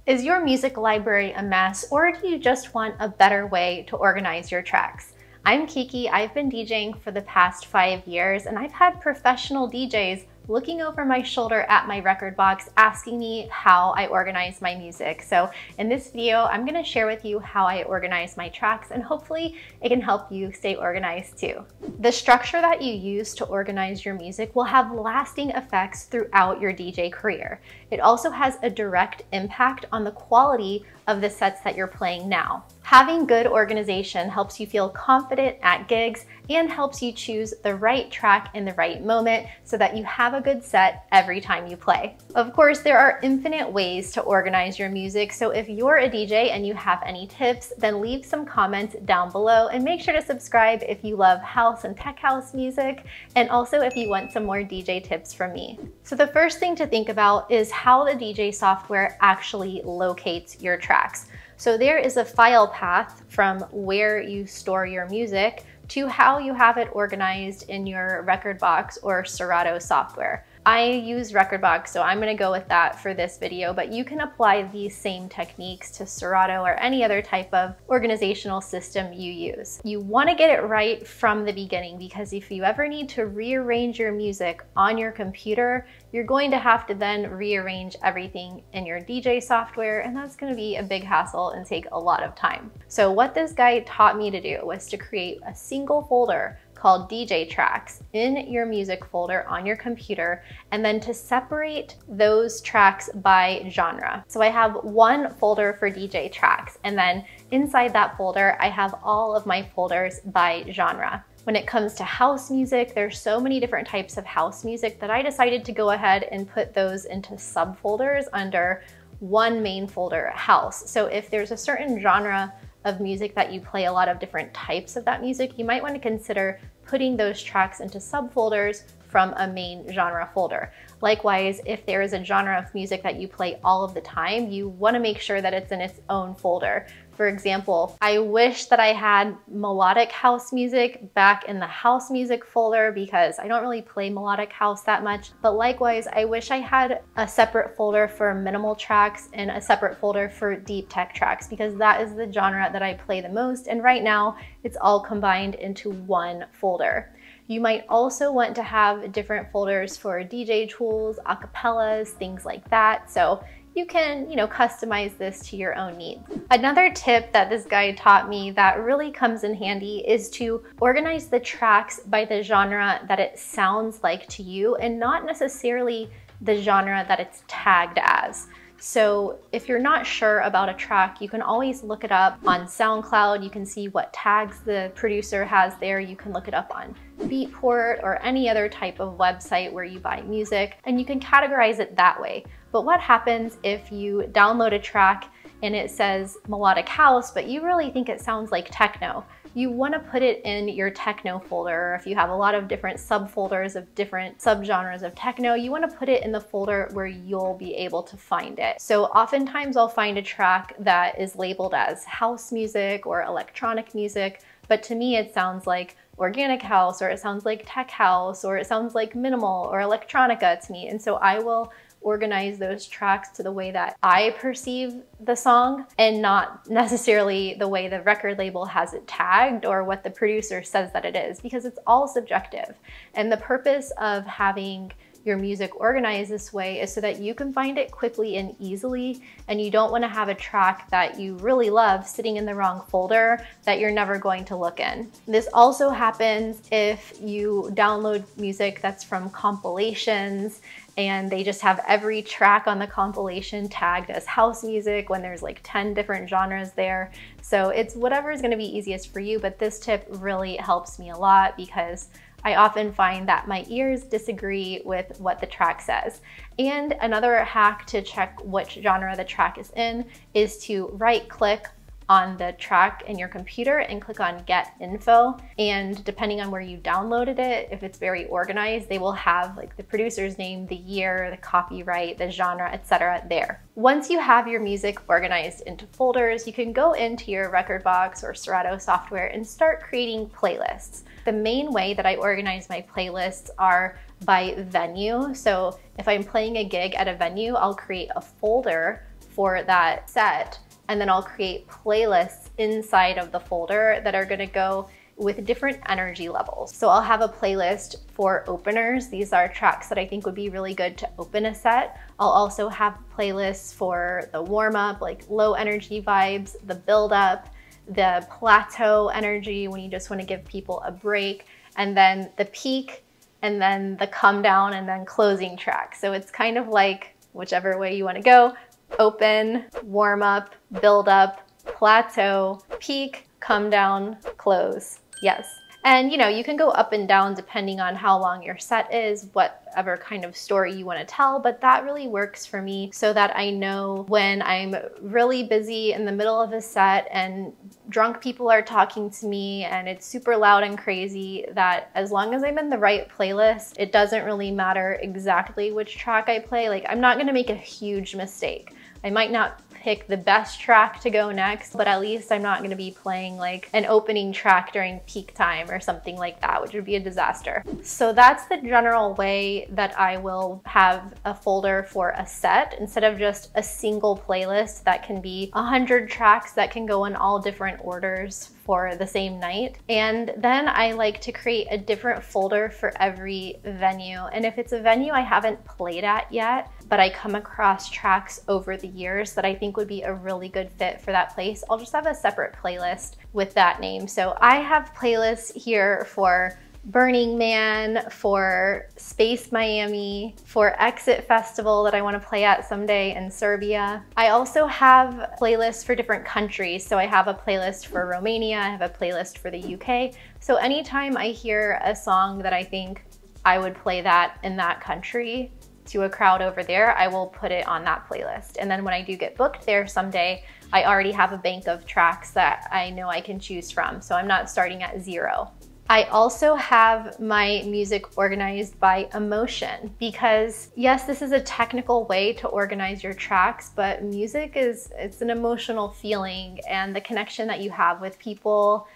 Is your music library a mess, or do you just want a better way to organize your tracks? I'm KIQI. I've been DJing for the past 5 years, and I've had professional DJs looking over my shoulder at my Rekordbox asking me how I organize my music. So in this video, I'm gonna share with you how I organize my tracks, and hopefully it can help you stay organized too. The structure that you use to organize your music will have lasting effects throughout your DJ career. It also has a direct impact on the quality of the sets that you're playing now. Having good organization helps you feel confident at gigs and helps you choose the right track in the right moment so that you have a good set every time you play. Of course, there are infinite ways to organize your music, so if you're a DJ and you have any tips, then leave some comments down below, and make sure to subscribe if you love house and tech house music, and also if you want some more DJ tips from me. So the first thing to think about is how the DJ software actually locates your tracks. So there is a file path from where you store your music to how you have it organized in your Rekordbox or Serato software. I use Rekordbox, so I'm gonna go with that for this video, but you can apply these same techniques to Serato or any other type of organizational system you use. You wanna get it right from the beginning, because if you ever need to rearrange your music on your computer, you're going to have to then rearrange everything in your DJ software, and that's gonna be a big hassle and take a lot of time. So what this guy taught me to do was to create a single folder called DJ tracks in your music folder on your computer, and then to separate those tracks by genre. So I have one folder for DJ tracks, and then inside that folder, I have all of my folders by genre. When it comes to house music, there's so many different types of house music that I decided to go ahead and put those into subfolders under one main folder, house. So if there's a certain genre of music that you play a lot of different types of that music, you might want to consider putting those tracks into subfolders from a main genre folder. Likewise, if there is a genre of music that you play all of the time, you want to make sure that it's in its own folder. For example, I wish that I had melodic house music back in the house music folder, because I don't really play melodic house that much. But likewise, I wish I had a separate folder for minimal tracks and a separate folder for deep tech tracks, because that is the genre that I play the most. And right now it's all combined into one folder. You might also want to have different folders for DJ tools, acapellas, things like that. So you can, customize this to your own needs. Another tip that this guy taught me that really comes in handy is to organize the tracks by the genre that it sounds like to you, and not necessarily the genre that it's tagged as. So if you're not sure about a track, you can always look it up on SoundCloud. You can see what tags the producer has there. You can look it up on Beatport or any other type of website where you buy music, and you can categorize it that way. But what happens if you download a track and it says melodic house, but you really think it sounds like techno? You want to put it in your techno folder, or if you have a lot of different subfolders of different subgenres of techno, you want to put it in the folder where you'll be able to find it. So oftentimes I'll find a track that is labeled as house music or electronic music, but to me it sounds like organic house, or it sounds like tech house, or it sounds like minimal or electronica to me. And so I will organize those tracks to the way that I perceive the song, and not necessarily the way the record label has it tagged or what the producer says that it is, because it's all subjective. And the purpose of having your music organized this way is so that you can find it quickly and easily, and you don't want to have a track that you really love sitting in the wrong folder that you're never going to look in. This also happens if you download music that's from compilations, and they just have every track on the compilation tagged as house music when there's like 10 different genres there. So it's whatever is going to be easiest for you, but this tip really helps me a lot, because I often find that my ears disagree with what the track says. And another hack to check which genre the track is in is to right-click on the track in your computer and click on Get Info. And depending on where you downloaded it, if it's very organized, they will have like the producer's name, the year, the copyright, the genre, etc. there. Once you have your music organized into folders, you can go into your Rekordbox or Serato software and start creating playlists. The main way that I organize my playlists are by venue. So if I'm playing a gig at a venue, I'll create a folder for that set, and then I'll create playlists inside of the folder that are gonna go with different energy levels. So I'll have a playlist for openers. These are tracks that I think would be really good to open a set. I'll also have playlists for the warm up, like low energy vibes, the build up, the plateau energy when you just want to give people a break, and then the peak, and then the come down, and then closing track. So it's kind of like whichever way you want to go: open, warm up, build up, plateau, peak, come down, close. Yes. And you know, you can go up and down depending on how long your set is, whatever kind of story you want to tell, but that really works for me so that I know when I'm really busy in the middle of a set and drunk people are talking to me and it's super loud and crazy, that as long as I'm in the right playlist, it doesn't really matter exactly which track I play. Like, I'm not going to make a huge mistake. I might not pick the best track to go next, but at least I'm not gonna be playing like an opening track during peak time or something like that, which would be a disaster. So that's the general way that I will have a folder for a set instead of just a single playlist that can be 100 tracks that can go in all different orders for the same night. And then I like to create a different folder for every venue. And if it's a venue I haven't played at yet, but I come across tracks over the years that I think would be a really good fit for that place, I'll just have a separate playlist with that name. So I have playlists here for Burning Man, for Space Miami, for Exit Festival that I want to play at someday in Serbia. I also have playlists for different countries. So I have a playlist for Romania, I have a playlist for the UK. So anytime I hear a song that I think I would play that in that country to a crowd over there, I will put it on that playlist. And then when I do get booked there someday, I already have a bank of tracks that I know I can choose from. So I'm not starting at zero. I also have my music organized by emotion because yes, this is a technical way to organize your tracks, but music it's an emotional feeling, and the connection that you have with people,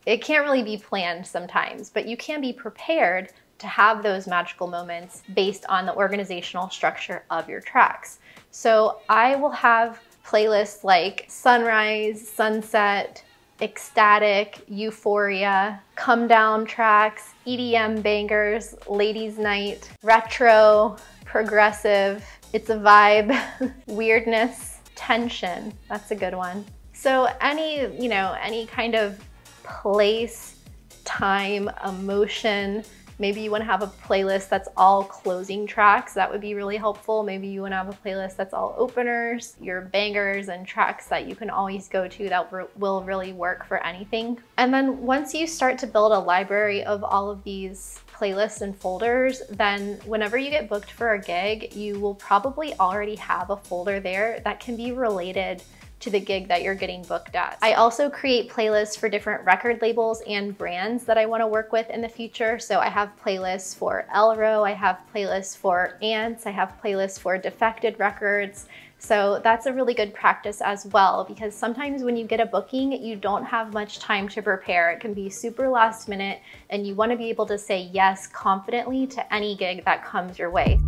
it can't really be planned sometimes, but you can be prepared to have those magical moments based on the organizational structure of your tracks. So I will have playlists like sunrise, sunset, ecstatic, euphoria, come down tracks, EDM bangers, ladies night, retro, progressive, it's a vibe, weirdness, tension. That's a good one. So any kind of place, time, emotion. Maybe you want to have a playlist that's all closing tracks. That would be really helpful. Maybe you want to have a playlist that's all openers, your bangers and tracks that you can always go to that will really work for anything. And then once you start to build a library of all of these playlists and folders, then whenever you get booked for a gig, you will probably already have a folder there that can be related to the gig that you're getting booked at. I also create playlists for different record labels and brands that I want to work with in the future. So I have playlists for Elro, I have playlists for Ants, I have playlists for Defected Records. So that's a really good practice as well, because sometimes when you get a booking, you don't have much time to prepare. It can be super last minute, and you want to be able to say yes confidently to any gig that comes your way.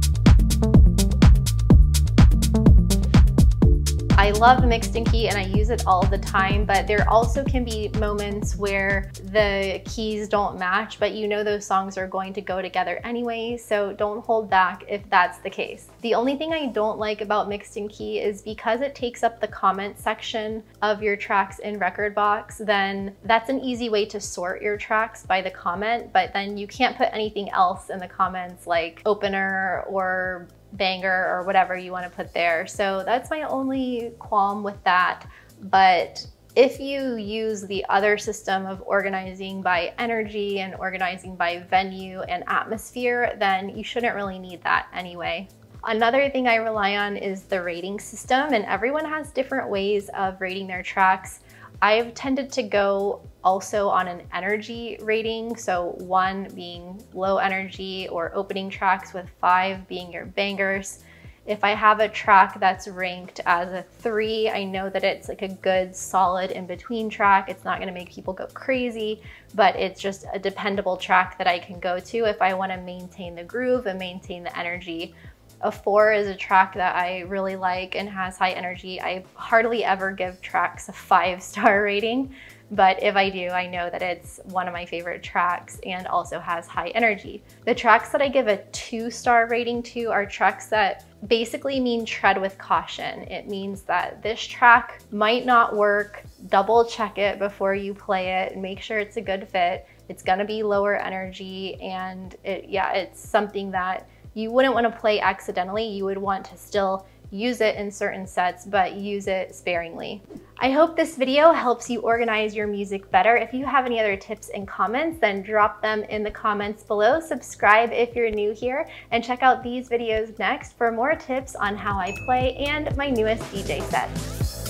I love mixed and key and I use it all the time, but there also can be moments where the keys don't match, but you know those songs are going to go together anyway, so don't hold back if that's the case. The only thing I don't like about mixed and key is because it takes up the comment section of your tracks in Rekordbox, then that's an easy way to sort your tracks by the comment, but then you can't put anything else in the comments like opener or banger or whatever you want to put there. So that's my only qualm with that. But if you use the other system of organizing by energy and organizing by venue and atmosphere, then you shouldn't really need that anyway. Another thing I rely on is the rating system, and everyone has different ways of rating their tracks. I've tended to go also on an energy rating, so 1 being low energy or opening tracks, with 5 being your bangers. If I have a track that's ranked as a 3, I know that it's like a good solid in-between track. It's not gonna make people go crazy, but it's just a dependable track that I can go to if I wanna maintain the groove and maintain the energy A 4 is a track that I really like and has high energy. I hardly ever give tracks a 5-star rating, but if I do, I know that it's one of my favorite tracks and also has high energy. The tracks that I give a 2-star rating to are tracks that basically mean tread with caution. It means that this track might not work. Double check it before you play it and make sure it's a good fit. It's gonna be lower energy, and it's something that you wouldn't want to play accidentally. You would want to still use it in certain sets, but use it sparingly. I hope this video helps you organize your music better. If you have any other tips and comments, then drop them in the comments below. Subscribe if you're new here, and check out these videos next for more tips on how I play and my newest DJ set.